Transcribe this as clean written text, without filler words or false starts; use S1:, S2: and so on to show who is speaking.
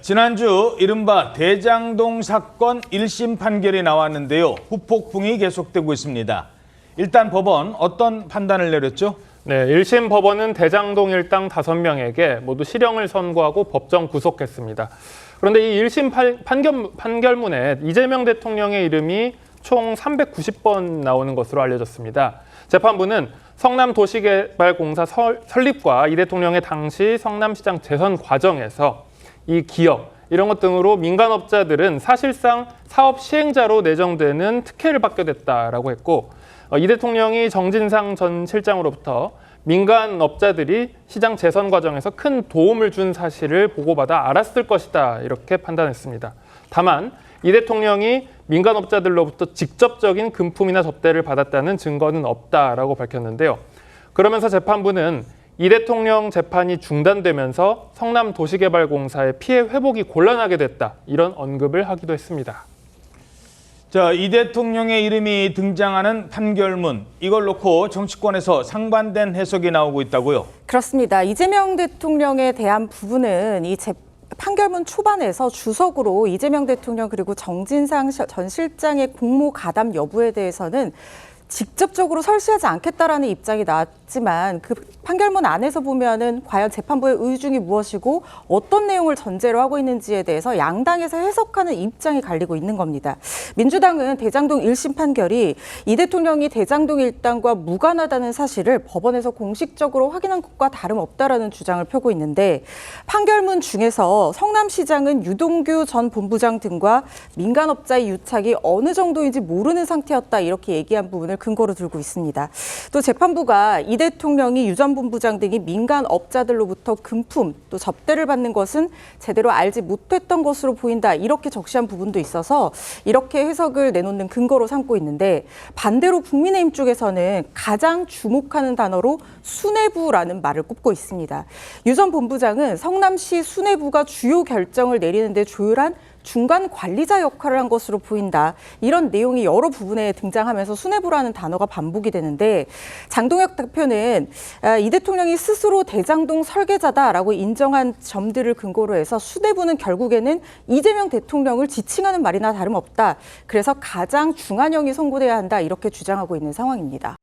S1: 지난주 이른바 대장동 사건 1심 판결이 나왔는데요. 후폭풍이 계속되고 있습니다. 일단 법원 어떤 판단을 내렸죠?
S2: 네, 1심 법원은 대장동 일당 5명에게 모두 실형을 선고하고 법정 구속했습니다. 그런데 이 1심 판결문에 이재명 대통령의 이름이 총 390번 나오는 것으로 알려졌습니다. 재판부는 성남도시개발공사 설립과 이 대통령의 당시 성남시장 재선 과정에서 이 기업, 이런 것 등으로 민간업자들은 사실상 사업 시행자로 내정되는 특혜를 받게 됐다라고 했고, 이 대통령이 정진상 전 실장으로부터 민간업자들이 시장 재선 과정에서 큰 도움을 준 사실을 보고받아 알았을 것이다, 이렇게 판단했습니다. 다만 이 대통령이 민간업자들로부터 직접적인 금품이나 접대를 받았다는 증거는 없다라고 밝혔는데요. 그러면서 재판부는 이 대통령 재판이 중단되면서 성남도시개발공사의 피해 회복이 곤란하게 됐다, 이런 언급을 하기도 했습니다.
S1: 자, 이 대통령의 이름이 등장하는 판결문, 이걸 놓고 정치권에서 상반된 해석이 나오고 있다고요?
S3: 그렇습니다. 이재명 대통령에 대한 부분은 이 판결문 초반에서 주석으로 이재명 대통령 그리고 정진상 전 실장의 공모 가담 여부에 대해서는 직접적으로 설시하지 않겠다라는 입장이 나왔지만 그 판결문 안에서 보면은 과연 재판부의 의중이 무엇이고 어떤 내용을 전제로 하고 있는지에 대해서 양당에서 해석하는 입장이 갈리고 있는 겁니다. 민주당은 대장동 1심 판결이 이 대통령이 대장동 일당과 무관하다는 사실을 법원에서 공식적으로 확인한 것과 다름없다라는 주장을 펴고 있는데, 판결문 중에서 성남시장은 유동규 전 본부장 등과 민간업자의 유착이 어느 정도인지 모르는 상태였다, 이렇게 얘기한 부분을 근거로 들고 있습니다. 또 재판부가 이 대통령이 유 전 본부장 등이 민간 업자들로부터 금품 또 접대를 받는 것은 제대로 알지 못했던 것으로 보인다, 이렇게 적시한 부분도 있어서 이렇게 해석을 내놓는 근거로 삼고 있는데, 반대로 국민의힘 쪽에서는 가장 주목하는 단어로 수뇌부라는 말을 꼽고 있습니다. 유 전 본부장은 성남시 수뇌부가 주요 결정을 내리는 데 조율한 중간 관리자 역할을 한 것으로 보인다, 이런 내용이 여러 부분에 등장하면서 수뇌부라는 단어가 반복이 되는데, 장동혁 대표는 이 대통령이 스스로 대장동 설계자다라고 인정한 점들을 근거로 해서 수뇌부는 결국에는 이재명 대통령을 지칭하는 말이나 다름없다, 그래서 가장 중한형이 선고돼야 한다, 이렇게 주장하고 있는 상황입니다.